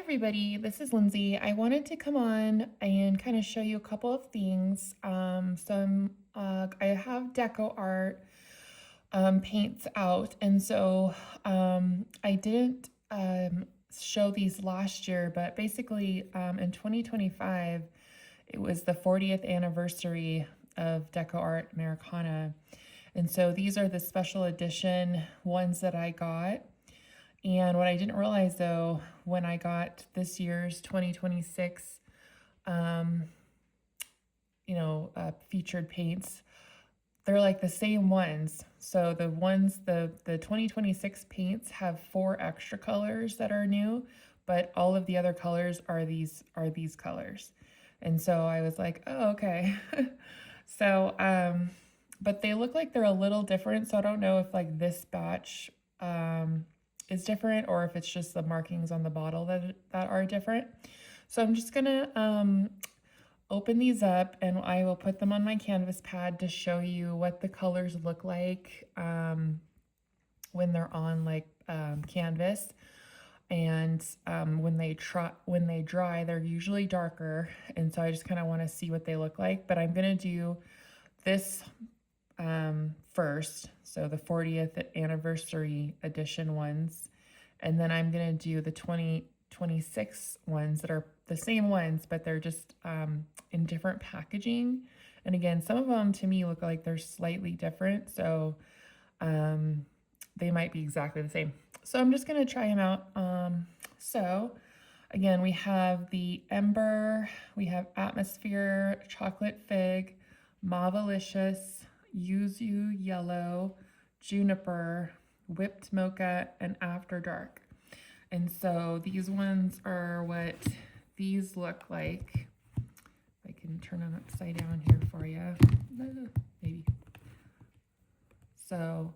everybody, this is Lindsay. I wanted to come on and kind of show you a couple of things. I have DecoArt paints out, and I didn't show these last year, but basically in 2025, it was the 40th anniversary of DecoArt Americana. And so these are the special edition ones that I got. And what I didn't realize though, when I got this year's 2026, featured paints, they're like the same ones. So the 2026 paints have 4 extra colors that are new, but all of the other colors are these colors. And so I was like, oh, okay. So, but they look like they're a little different. So I don't know if like this batch, is different or if it's just the markings on the bottle that are different. So I'm just gonna open these up and I will put them on my canvas pad to show you what the colors look like when they're on canvas. And when they dry, they're usually darker. And so I just kind of want to see what they look like. But I'm gonna do this first, so the 40th anniversary edition ones, and then I'm gonna do the 2026 ones that are the same ones, but they're just in different packaging. And again, some of them to me look like they're slightly different, so they might be exactly the same. So I'm just gonna try them out. So again, we have the Ember, we have Atmosphere, Chocolate Fig, Mauvalicious, Yuzu Yellow, Juniper, Whipped Mocha, and After Dark. And so these ones are what these look like. If I can turn them upside down here for you, maybe. So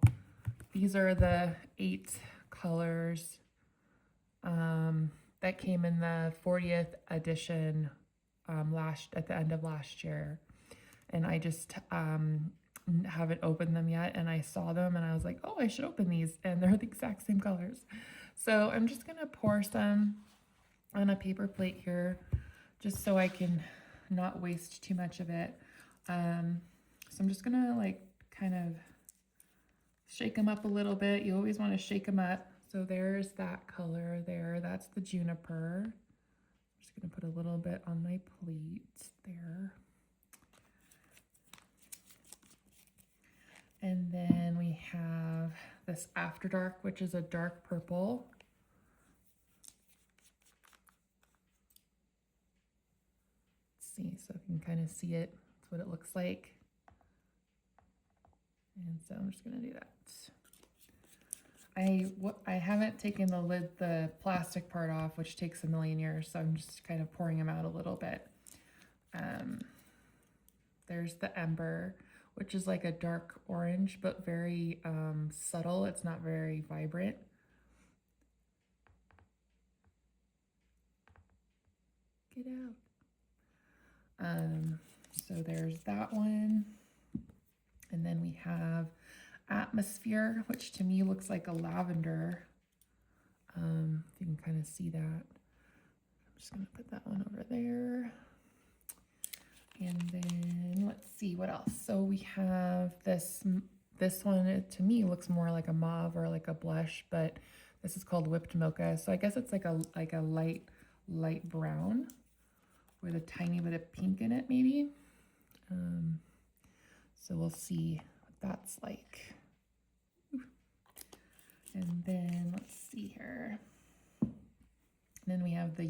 these are the 8 colors that came in the 40th edition at the end of last year. And I just haven't opened them yet, and I saw them and I was like, oh, I should open these, and they're the exact same colors. So I'm just gonna pour some on a paper plate here just so I can not waste too much of it. So I'm just gonna like kind of shake them up a little bit. You always want to shake them up. So there's that color there, that's the Juniper. I'm just gonna put a little bit on my plate there. And then we have this After Dark, which is a dark purple. Let's see, so if you can kind of see it, that's what it looks like. And so I'm just gonna do that. I haven't taken the plastic part off, which takes a million years, so I'm just kind of pouring them out a little bit. There's the Ember, which is like a dark orange, but very subtle. It's not very vibrant. Get out. So there's that one. And then we have Atmosphere, which to me looks like a lavender. If you can kind of see that. I'm just gonna put that one over there. And then let's see what else. So we have this one, it, to me, looks more like a mauve or like a blush, but this is called Whipped Mocha. So I guess it's like a light brown with a tiny bit of pink in it, maybe. So we'll see what that's like. And then let's see here. And then we have the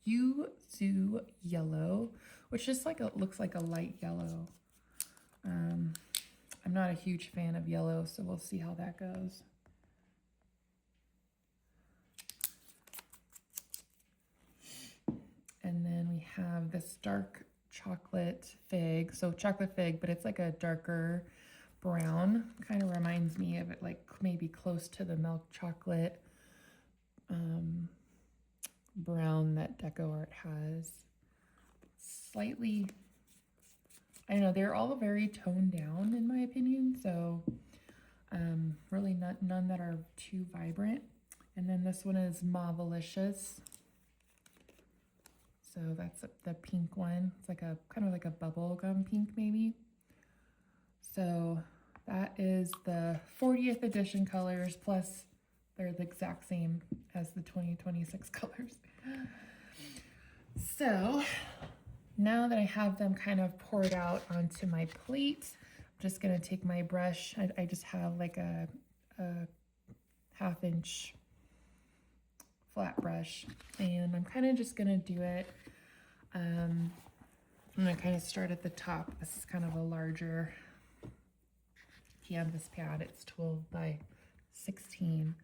Yuzu Yellow, which just looks like a light yellow. I'm not a huge fan of yellow, so we'll see how that goes. And then we have this dark Chocolate Fig. So Chocolate Fig, but it's like a darker brown. Kind of reminds me of it, like maybe close to the milk chocolate brown that DecoArt has. Slightly, I don't know, they're all very toned down in my opinion, so really none that are too vibrant. And then this one is Mauvalicious. So that's the pink one. It's like a kind of like a bubble gum pink maybe. So that is the 40th edition colors, plus they're the exact same as the 2026 colors. So now that I have them kind of poured out onto my plate, I'm just gonna take my brush. I just have like a 1/2 inch flat brush, and I'm kind of just gonna do it. I'm gonna kind of start at the top. This is kind of a larger canvas pad. It's 12 by 16.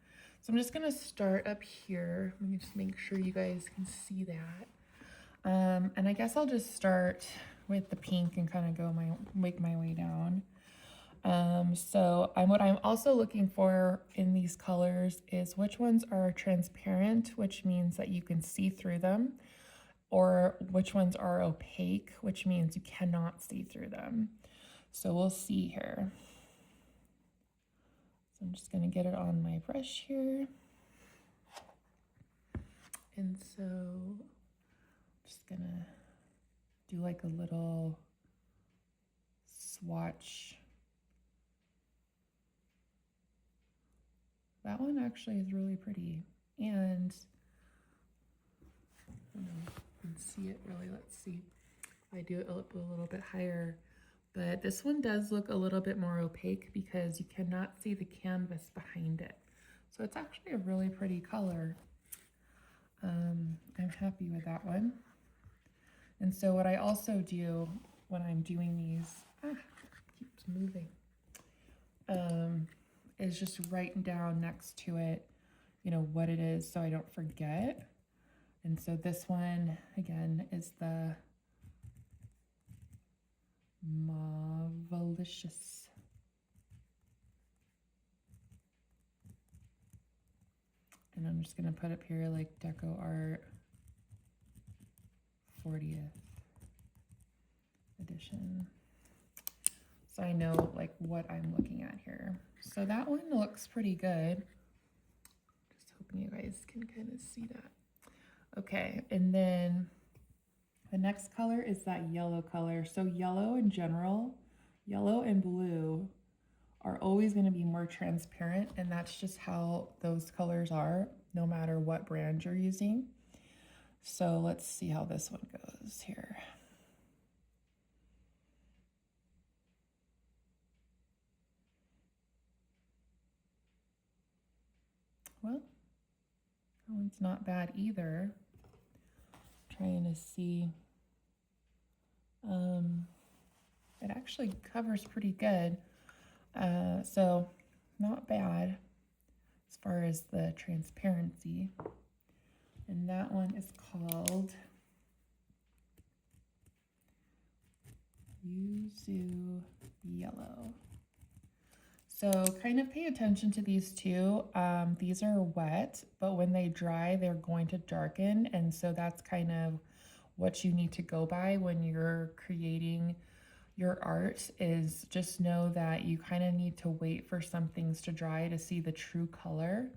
So I'm just gonna start up here. Let me just make sure you guys can see that. And I guess I'll just start with the pink and kind of make my way down. So what I'm also looking for in these colors is which ones are transparent, which means that you can see through them, or which ones are opaque, which means you cannot see through them. So we'll see here. So I'm just gonna get it on my brush here. And so I'm just gonna do like a little swatch. That one actually is really pretty, and I don't know if you can see it really. Let's see. I do it up a little bit higher, but this one does look a little bit more opaque because you cannot see the canvas behind it. So it's actually a really pretty color. I'm happy with that one. And so what I also do when I'm doing these, it keeps moving, is just writing down next to it, you know, what it is so I don't forget. And so this one, again, is the Marvelicious. And I'm just going to put up here like DecoArt 40th edition. So I know like what I'm looking at here. So that one looks pretty good. Just hoping you guys can kind of see that. Okay, and then the next color is that yellow color. So yellow in general, yellow and blue are always going to be more transparent, and that's just how those colors are, no matter what brand you're using. So let's see how this one goes here. Well, that one's not bad either. Trying to see. It actually covers pretty good. So not bad as far as the transparency. And that one is called Yuzu Yellow. So kind of pay attention to these two. These are wet, but when they dry, they're going to darken. And so that's kind of what you need to go by when you're creating your art, is just know that you kind of need to wait for some things to dry to see the true color.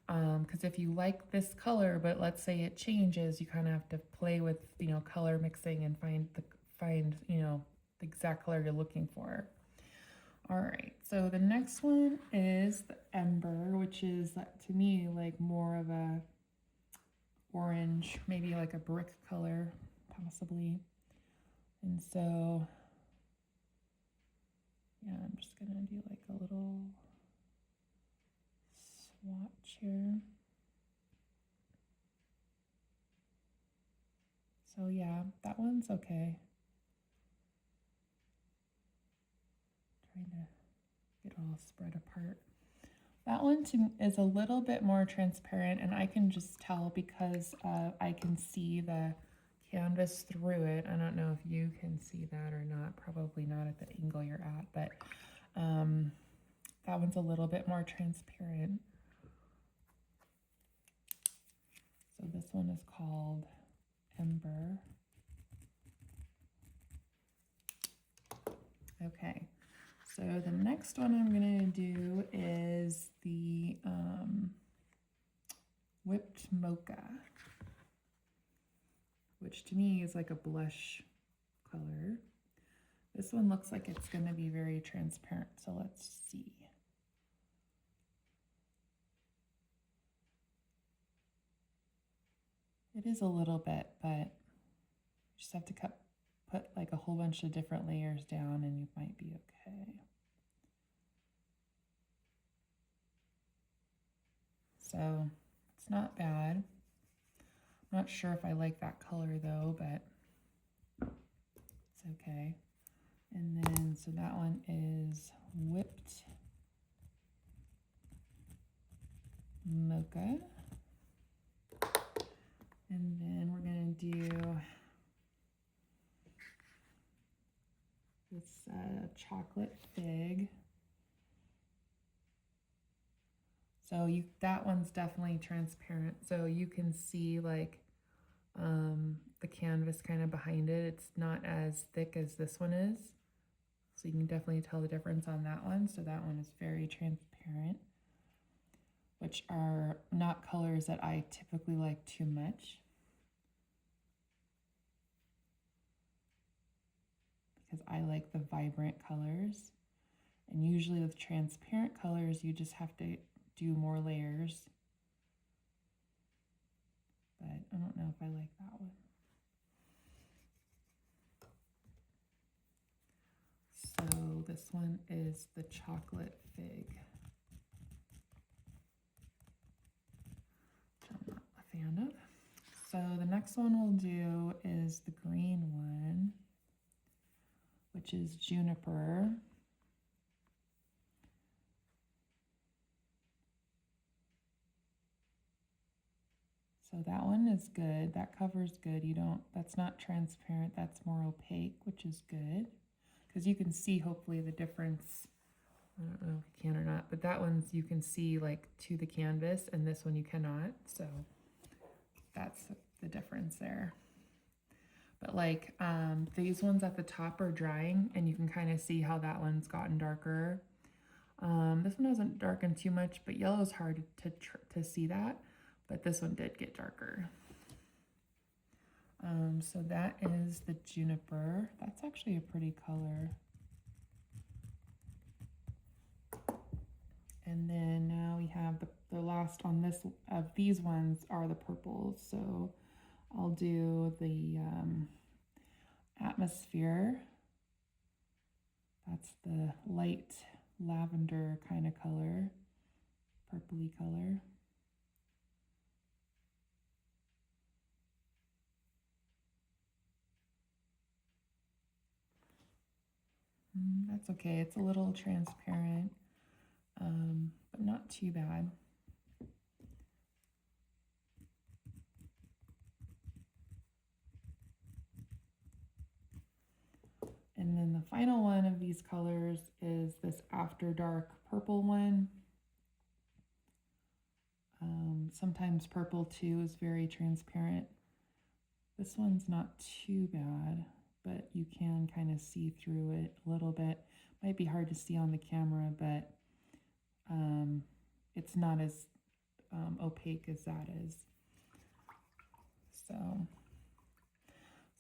Because if you like this color, but let's say it changes, you kind of have to play with, you know, color mixing and find, you know, the exact color you're looking for. All right, so the next one is the Ember, which is to me like more of a orange, maybe like a brick color, possibly. And so, yeah, I'm just gonna do like a little swatch here. So yeah, that one's okay. Trying to get it all spread apart. That one is a little bit more transparent, and I can just tell because I can see the canvas through it. I don't know if you can see that or not, probably not at the angle you're at, but that one's a little bit more transparent. So this one is called Ember. Okay. So the next one I'm going to do is the Whipped Mocha, which which to me is like a blush color. This one looks like it's going to be very transparent, so let's see. It is a little bit, but you just have to put like a whole bunch of different layers down and you might be okay. So it's not bad. I'm not sure if I like that color though, but it's okay. And then, so that one is Whipped Mocha. And then we're going to do this Chocolate Fig. So that one's definitely transparent. So you can see like the canvas kind of behind it. It's not as thick as this one is. So you can definitely tell the difference on that one. So that one is very transparent, which are not colors that I typically like too much, because I like the vibrant colors. And usually with transparent colors, you just have to do more layers. But I don't know if I like that one. So this one is the Chocolate Fig, which I'm not a fan of. So the next one we'll do is the green one, which is Juniper. So that one is good. That covers good. That's not transparent. That's more opaque, which is good. Because you can see hopefully the difference. I don't know if you can or not, but that one's you can see like to the canvas, and this one you cannot. So that's the difference there. But like these ones at the top are drying, and you can kind of see how that one's gotten darker. This one hasn't darkened too much, but yellow is hard to see that. But this one did get darker. So that is the Juniper. That's actually a pretty color. And then now we have the last on this of these ones are the purples. So I'll do the Atmosphere. That's the light lavender kind of color, purpley color. That's okay. It's a little transparent, but not too bad. And then the final one of these colors is this After Dark purple one. Sometimes purple too is very transparent. This one's not too bad, but you can kind of see through it a little bit. Might be hard to see on the camera, but it's not as opaque as that is. So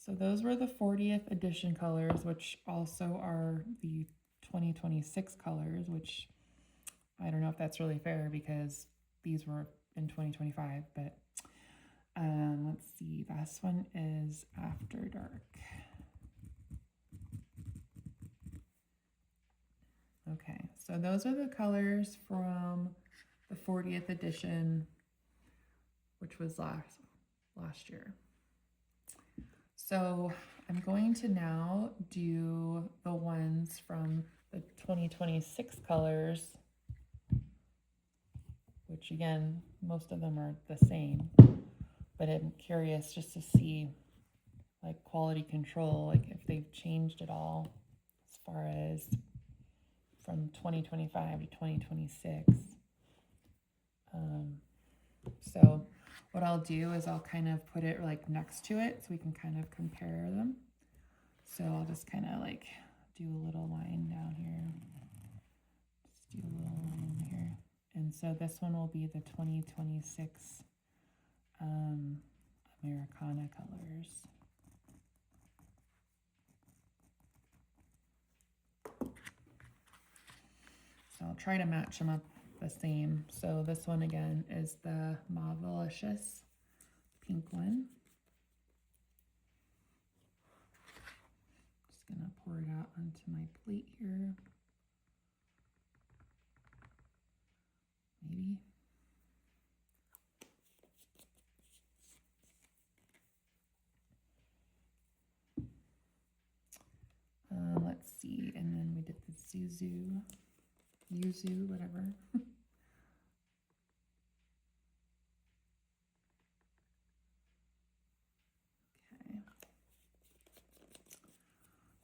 those were the 40th edition colors, which also are the 2026 colors, which I don't know if that's really fair because these were in 2025, but let's see, this one is After Dark. Okay, so those are the colors from the 40th edition, which was last year. So I'm going to now do the ones from the 2026 colors, which again, most of them are the same, but I'm curious just to see like quality control, like if they've changed at all as far as from 2025 to 2026. So what I'll do is I'll kind of put it like next to it so we can kind of compare them. So I'll just kind of like do a little line down here. Just do a little line here. And so this one will be the 2026 Americana colors. I'll try to match them up the same. So this one again is the Mauvelicious pink one. Just gonna pour it out onto my plate here. Maybe. Let's see, and then we did the yuzu, whatever. Okay.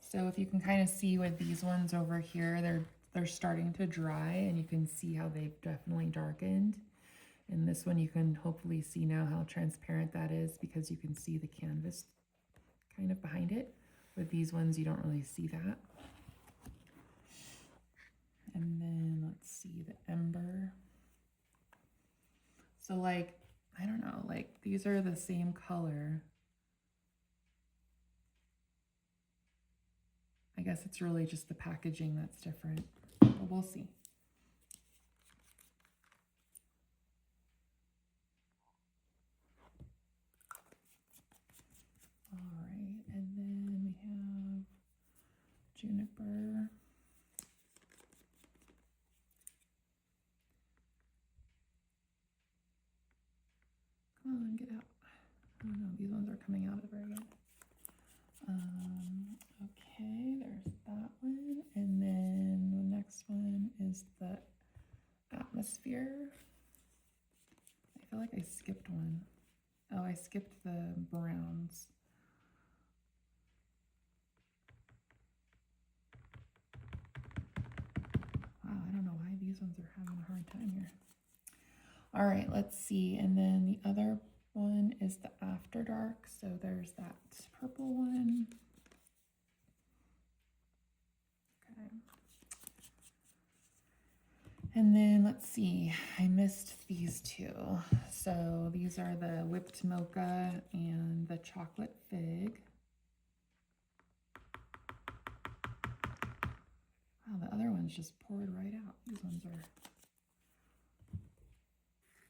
So if you can kind of see with these ones over here, they're starting to dry, and you can see how they've definitely darkened. And this one you can hopefully see now how transparent that is, because you can see the canvas kind of behind it. With these ones, you don't really see that. And then let's see the ember. So like, I don't know, like these are the same color. I guess it's really just the packaging that's different, but we'll see. All right, and then we have juniper. Come on, get out. I don't know, these ones are coming out very good. Okay, there's that one. And then the next one is the atmosphere. I feel like I skipped one. Oh, I skipped the browns. Wow, I don't know why these ones are having a hard time here. All right, let's see. And then the other one is the After Dark. So there's that purple one. Okay. And then let's see, I missed these two. So these are the whipped mocha and the chocolate fig. Wow, the other one's just poured right out. These ones are,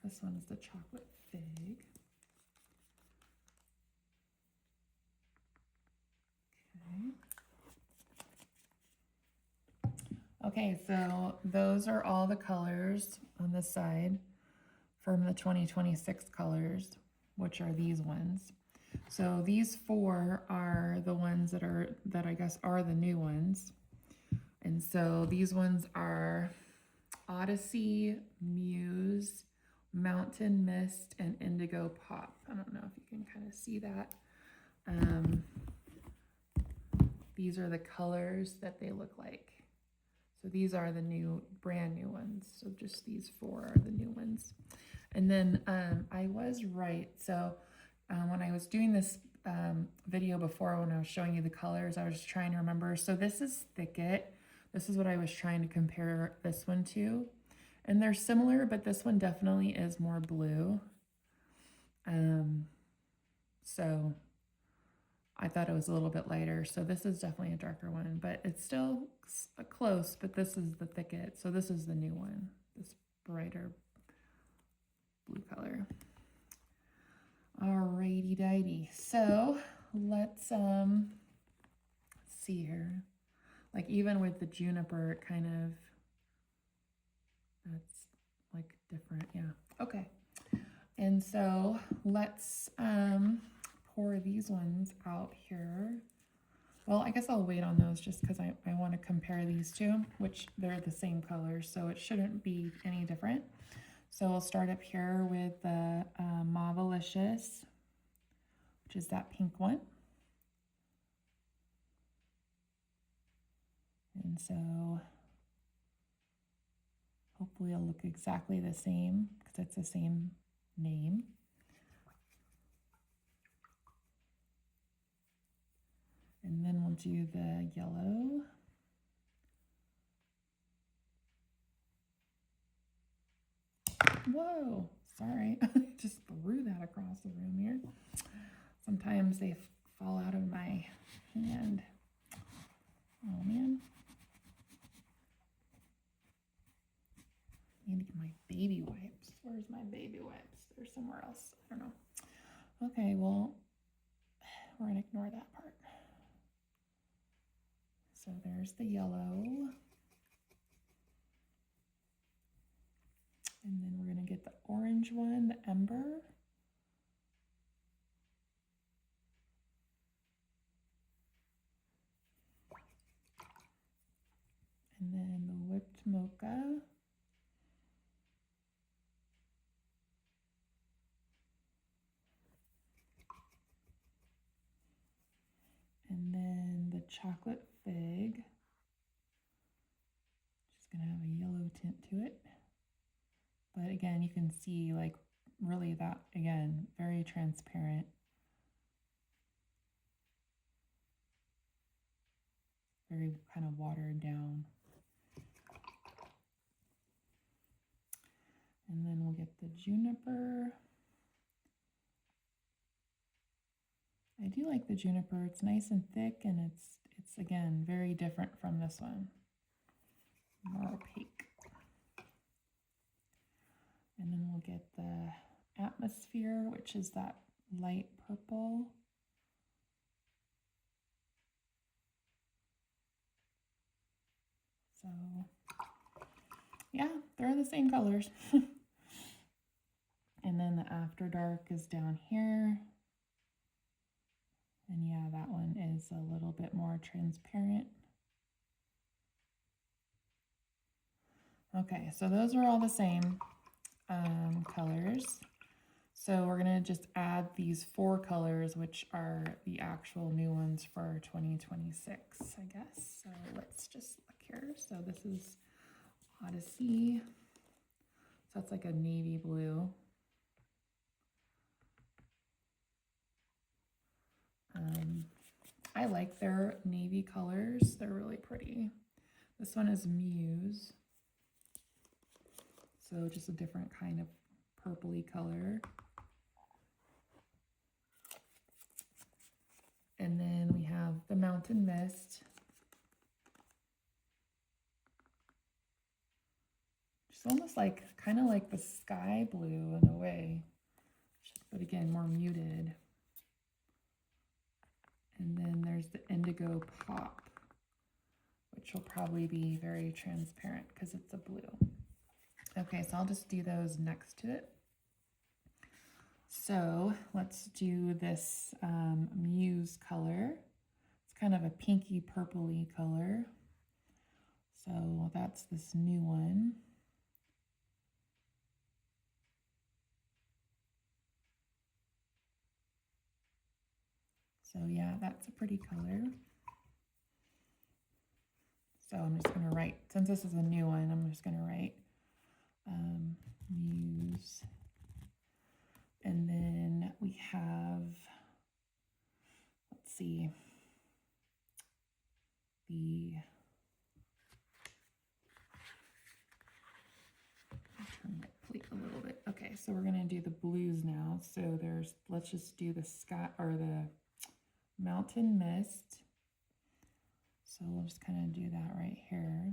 this one is the chocolate fig. Okay, so those are all the colors on this side from the 2026 colors, which are these ones. So these four are the ones that I guess are the new ones. And so these ones are Odyssey, Muse, Mountain Mist, and Indigo Pop. I don't know if you can kind of see that. These are the colors that they look like. So these are the new, brand new ones. So just these four are the new ones. And then I was right. So when I was doing this video before, when I was showing you the colors, I was just trying to remember. So this is Thicket. This is what I was trying to compare this one to. And they're similar, but this one definitely is more blue. So I thought it was a little bit lighter. So this is definitely a darker one, but it's still close, but this is the Thicket. So this is the new one, this brighter blue color. Alrighty dighty. So let's see here. Like even with the juniper, it kind of, that's like different. Yeah. Okay. And so let's pour these ones out here. Well, I guess I'll wait on those just because I want to compare these two, which they're the same color, so it shouldn't be any different. So we'll start up here with the Mauvelicious, which is that pink one. And so hopefully it'll look exactly the same because it's the same name. And then we'll do the yellow. Whoa, sorry, just threw that across the room here. Sometimes they fall out of my hand. Oh man. to get my baby wipes. Where's my baby wipes? They're somewhere else. I don't know. Okay, well, we're going to ignore that part. So there's the yellow. And then we're going to get the orange one, the ember. And then the whipped mocha. And then the chocolate fig. Just going to have a yellow tint to it. But again, you can see like really that, again, very transparent. Very kind of watered down. And then we'll get the juniper. I do like the juniper. It's nice and thick, and it's again very different from this one. More opaque. And then we'll get the atmosphere, which is that light purple. So yeah, they're the same colors. And then the after dark is down here. And yeah, that one is a little bit more transparent. Okay, so those are all the same colors. So we're gonna just add these 4 colors, which are the actual new ones for 2026, I guess. So let's just look here. So this is Odyssey. So that's like a navy blue. I like their navy colors. They're really pretty. This one is Muse. So just a different kind of purpley color. And then we have the Mountain Mist. Just almost like, kind of like the sky blue in a way, but again, more muted. And then there's the Indigo Pop, which will probably be very transparent because it's a blue. Okay, so I'll just do those next to it. So let's do this Muse color. It's kind of a pinky purpley color. So that's this new one. So yeah, that's a pretty color. So I'm just going to write, since this is a new one, I'm just going to write Muse. And then we have, let's see, turn my plate a little bit. Okay, so we're going to do the blues now. So let's just do the sky or the Mountain Mist. So we'll just kind of do that right here.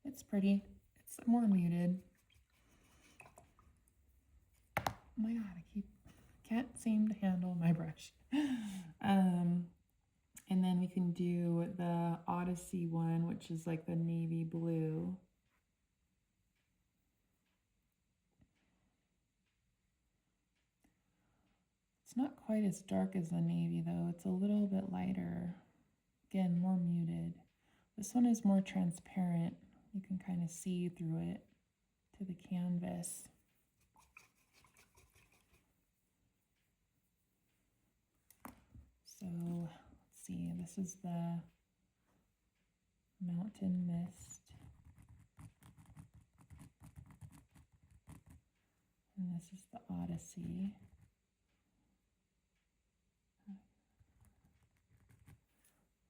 It's pretty. It's more muted. Oh my God, I can't seem to handle my brush. And then we can do the Odyssey one, which is like the navy blue. It's not quite as dark as the navy though. It's a little bit lighter. Again, more muted. This one is more transparent. You can kind of see through it to the canvas. So let's see, this is the Mountain Mist. And this is the Odyssey.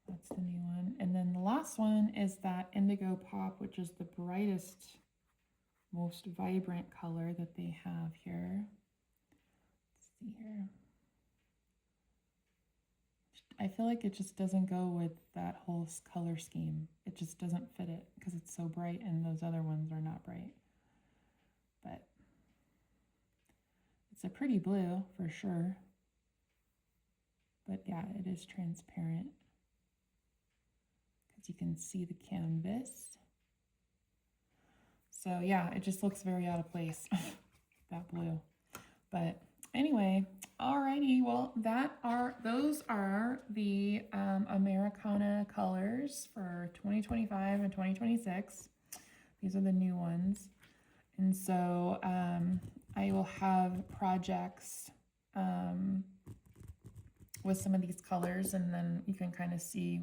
That's the new one. And then the last one is that Indigo Pop, which is the brightest, most vibrant color that they have here. Let's see here. I feel like it just doesn't go with that whole color scheme. It just doesn't fit it because it's so bright and those other ones are not bright. But it's a pretty blue for sure. But yeah, it is transparent because you can see the canvas. So yeah, it just looks very out of place, that blue. But anyway, alrighty, well, those are the Americana colors for 2025 and 2026. These are the new ones. And so I will have projects with some of these colors, and then you can kind of see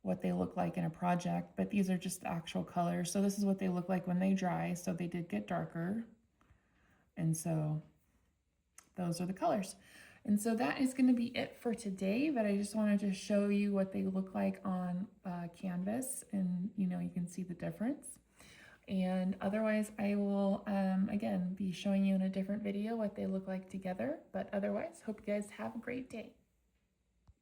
what they look like in a project. But these are just the actual colors. So this is what they look like when they dry. So they did get darker. And so those are the colors. And so that is going to be it for today, but I just wanted to show you what they look like on canvas, and you can see the difference. And otherwise I will again be showing you in a different video what they look like together, but otherwise hope you guys have a great day.